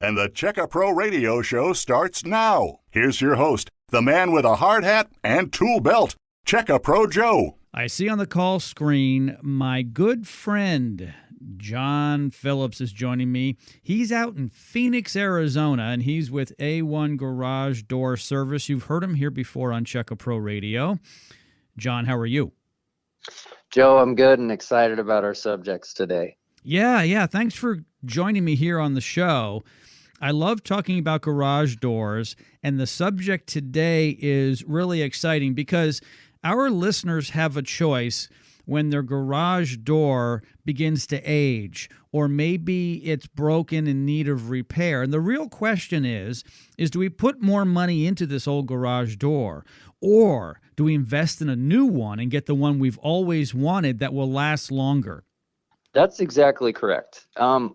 and the Checka Pro Radio Show starts now. Here's your host, the man with a hard hat and tool belt, Checka Pro Joe. I see on the call screen my good friend, Jon Phillips, is joining me. He's out in Phoenix, Arizona, and he's with A1 Garage Door Service. You've heard him here before on Checka Pro Radio. Jon, how are you? Joe, I'm good and excited about our subjects today. Yeah. Thanks for joining me here on the show. I love talking about garage doors, and the subject today is really exciting because our listeners have a choice when their garage door begins to age, or maybe it's broken in need of repair. And the real question is do we put more money into this old garage door, or do we invest in a new one and get the one we've always wanted that will last longer? That's exactly correct.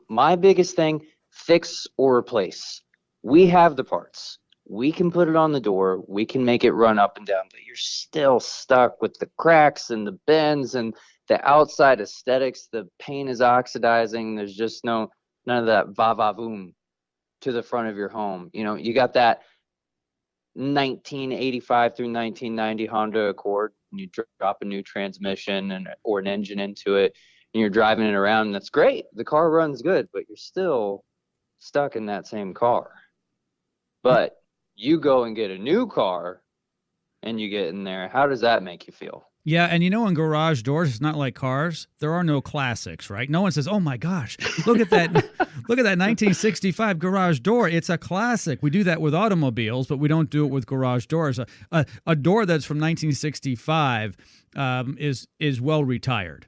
My biggest thing, fix or replace. We have the parts. We can put it on the door. We can make it run up and down, but you're still stuck with the cracks and the bends and the outside aesthetics. The paint is oxidizing. There's just none of that va-va-voom to the front of your home. You know, you got that 1985 through 1990 Honda Accord, and you drop a new transmission or an engine into it, and you're driving it around, and that's great. The car runs good, but you're still stuck in that same car. But you go and get a new car and you get in there. How does that make you feel? Yeah, and you know, in garage doors, it's not like cars. There are no classics, right? No one says, "Oh my gosh, look at that! Look at that 1965 garage door. It's a classic." We do that with automobiles, but we don't do it with garage doors. A door that's from 1965 is well retired.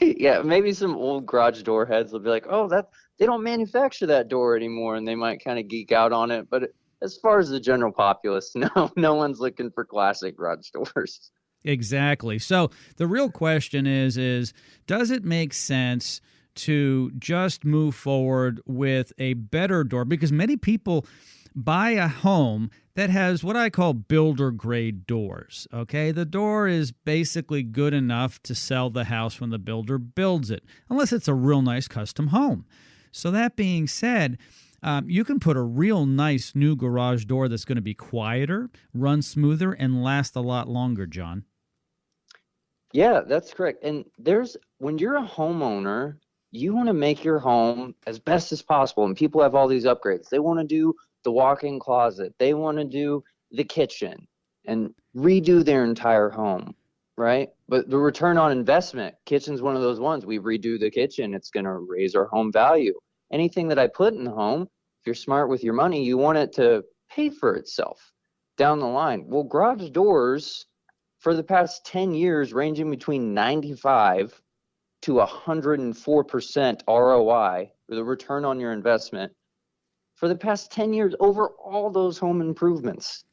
Yeah, maybe some old garage door heads will be like, "Oh, that they don't manufacture that door anymore," and they might kind of geek out on it. But as far as the general populace, no one's looking for classic garage doors. Exactly. So the real question is does it make sense to just move forward with a better door? Because many people buy a home that has what I call builder grade doors. Okay. The door is basically good enough to sell the house when the builder builds it, unless it's a real nice custom home. So that being said, you can put a real nice new garage door that's going to be quieter, run smoother, and last a lot longer, Jon. Yeah, that's correct. And when you're a homeowner, you want to make your home as best as possible. And people have all these upgrades. They want to do the walk-in closet. They want to do the kitchen and redo their entire home, right? But the return on investment, kitchen's one of those ones. We redo the kitchen, it's going to raise our home value. Anything that I put in the home, if you're smart with your money, you want it to pay for itself down the line. Well, garage doors for the past 10 years, ranging between 95 to 104% ROI, or the return on your investment, for the past 10 years over all those home improvements.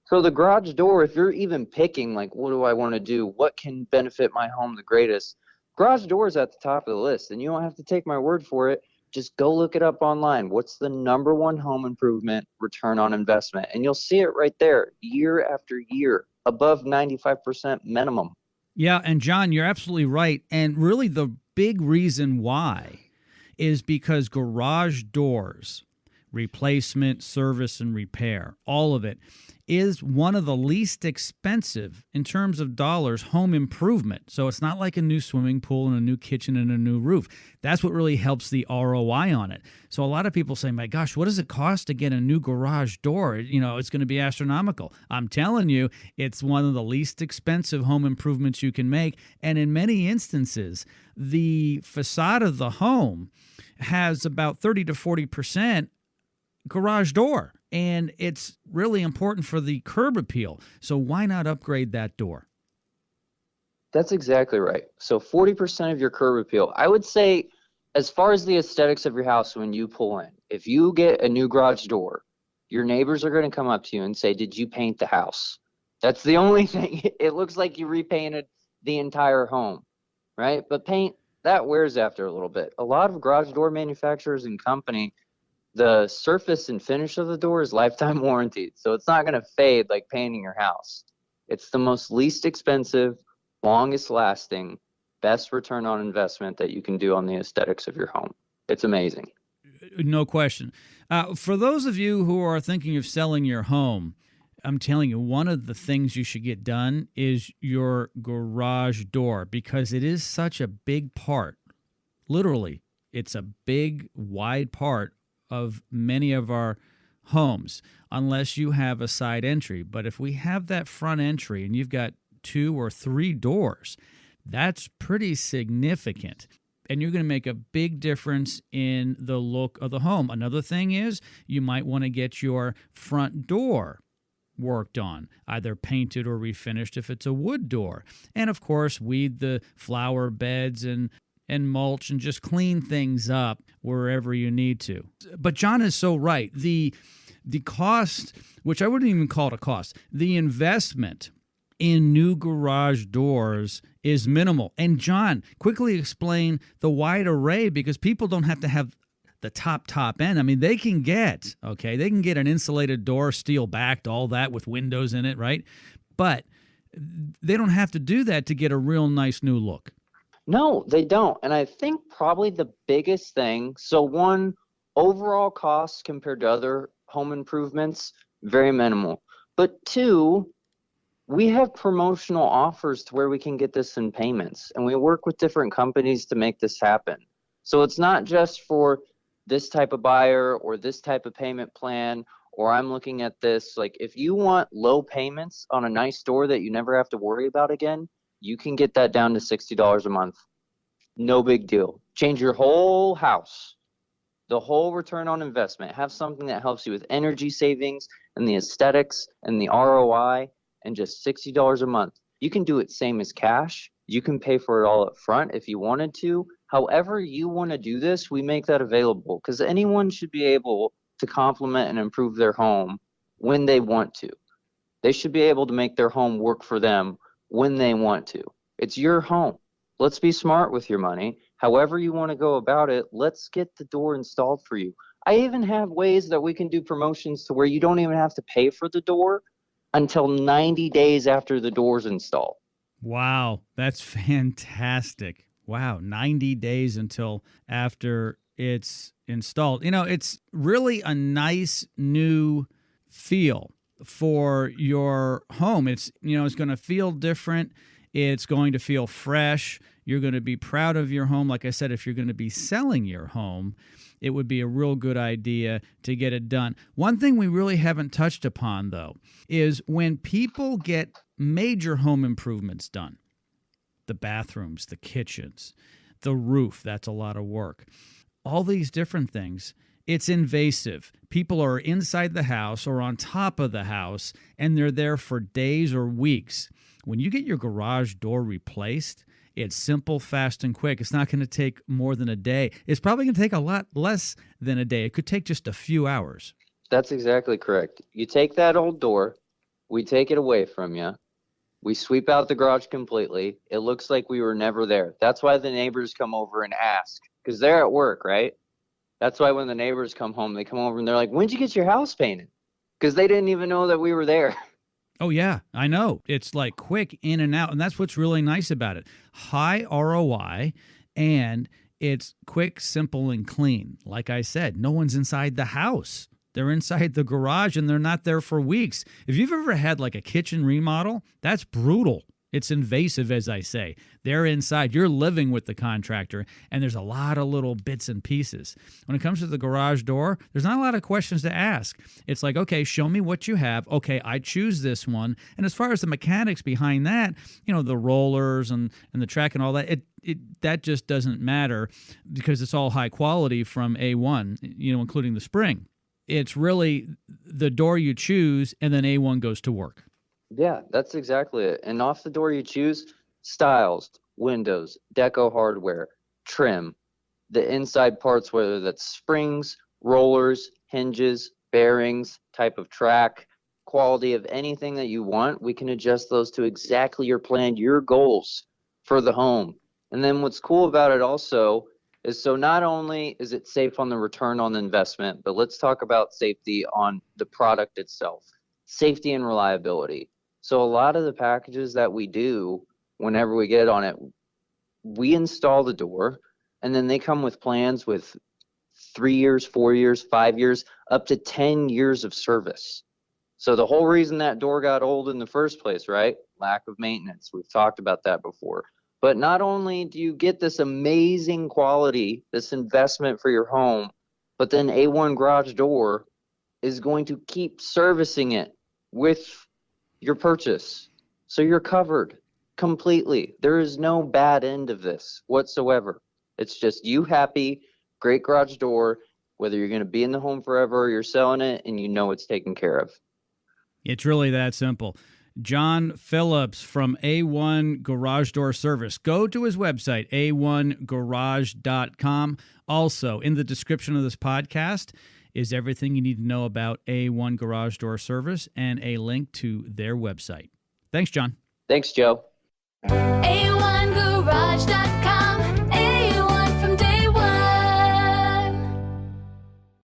So the garage door, if you're even picking, like, what do I want to do? What can benefit my home the greatest? Garage door is at the top of the list, and you don't have to take my word for it. Just go look it up online. What's the number one home improvement return on investment? And you'll see it right there, year after year, above 95% minimum. Yeah, and Jon, you're absolutely right. And really the big reason why is because garage doors, replacement, service, and repair, all of it, is one of the least expensive in terms of dollars home improvement. So it's not like a new swimming pool and a new kitchen and a new roof. That's what really helps the ROI on it. So a lot of people say, my gosh, what does it cost to get a new garage door? You know, it's going to be astronomical. I'm telling you, it's one of the least expensive home improvements you can make. And in many instances, the facade of the home has about 30 to 40% garage door. And it's really important for the curb appeal. So why not upgrade that door? That's exactly right. So 40% of your curb appeal. I would say, as far as the aesthetics of your house when you pull in, if you get a new garage door, your neighbors are going to come up to you and say, "Did you paint the house?" That's the only thing. It looks like you repainted the entire home, right? But paint, that wears after a little bit. A lot of garage door manufacturers and company, the surface and finish of the door is lifetime warranted. So it's not going to fade like painting your house. It's the most least expensive, longest lasting, best return on investment that you can do on the aesthetics of your home. It's amazing. No question. For those of you who are thinking of selling your home, I'm telling you, one of the things you should get done is your garage door, because it is such a big part. Literally, it's a big, wide part of many of our homes, unless you have a side entry. But if we have that front entry and you've got 2 or 3 doors, that's pretty significant. And you're going to make a big difference in the look of the home. Another thing is you might want to get your front door worked on, either painted or refinished if it's a wood door. And of course, weed the flower beds and mulch and just clean things up wherever you need to. But John is so right. The cost, which I wouldn't even call it a cost, the investment in new garage doors is minimal. And John, quickly explain the wide array, because people don't have to have the top end. I mean, they can get an insulated door, steel backed, all that with windows in it, right? But they don't have to do that to get a real nice new look. No, they don't. And I think probably the biggest thing, so one, overall costs compared to other home improvements, very minimal. But 2, we have promotional offers to where we can get this in payments. And we work with different companies to make this happen. So it's not just for this type of buyer or this type of payment plan, or I'm looking at this. Like, if you want low payments on a nice door that you never have to worry about again, you can get that down to $60 a month. No big deal. Change your whole house, the whole return on investment. Have something that helps you with energy savings and the aesthetics and the ROI, and just $60 a month. You can do it same as cash. You can pay for it all up front if you wanted to. However you want to do this, we make that available, because anyone should be able to complement and improve their home when they want to. They should be able to make their home work for them when they want to. It's your home. Let's be smart with your money. However you want to go about it, let's get the door installed for you. I even have ways that we can do promotions to where you don't even have to pay for the door until 90 days after the door's installed. Wow, that's fantastic. Wow, 90 days until after it's installed. You know, it's really a nice new feel for your home. It's going to feel different. It's going to feel fresh. You're going to be proud of your home. Like I said, if you're going to be selling your home, it would be a real good idea to get it done. One thing we really haven't touched upon, though, is when people get major home improvements done, the bathrooms, the kitchens, the roof, that's a lot of work. All these different things, it's invasive. People are inside the house or on top of the house, and they're there for days or weeks. When you get your garage door replaced, it's simple, fast, and quick. It's not going to take more than a day. It's probably going to take a lot less than a day. It could take just a few hours. That's exactly correct. You take that old door, we take it away from you, we sweep out the garage completely. It looks like we were never there. That's why the neighbors come over and ask, because they're at work, right? That's why when the neighbors come home, they come over and they're like, "When'd you get your house painted?" Because they didn't even know that we were there. Oh, yeah, I know. It's like quick in and out, and that's what's really nice about it. High ROI, and it's quick, simple, and clean. Like I said, no one's inside the house. They're inside the garage, and they're not there for weeks. If you've ever had like a kitchen remodel, that's brutal. It's invasive, as I say. They're inside. You're living with the contractor, and there's a lot of little bits and pieces. When it comes to the garage door, there's not a lot of questions to ask. It's like, okay, show me what you have. Okay, I choose this one. And as far as the mechanics behind that, the rollers and the track and all that, that just doesn't matter because it's all high quality from A1, including the spring. It's really the door you choose, and then A1 goes to work. Yeah, that's exactly it. And off the door you choose, styles, windows, deco hardware, trim, the inside parts, whether that's springs, rollers, hinges, bearings, type of track, quality of anything that you want, we can adjust those to exactly your plan, your goals for the home. And then what's cool about it also is, so not only is it safe on the return on the investment, but let's talk about safety on the product itself, safety and reliability. So a lot of the packages that we do, whenever we get on it, we install the door, and then they come with plans with 3 years, 4 years, 5 years, up to 10 years of service. So the whole reason that door got old in the first place, right? Lack of maintenance. We've talked about that before. But not only do you get this amazing quality, this investment for your home, but then A1 Garage Door is going to keep servicing it with your purchase. So you're covered completely. There is no bad end of this whatsoever. It's just you happy, great garage door, whether you're going to be in the home forever or you're selling it and you know it's taken care of. It's really that simple. Jon Phillips from A1 Garage Door Service. Go to his website, a1garage.com. Also, in the description of this podcast is everything you need to know about A1 Garage Door Service and a link to their website. Thanks, Jon. Thanks, Joe. A1garage.com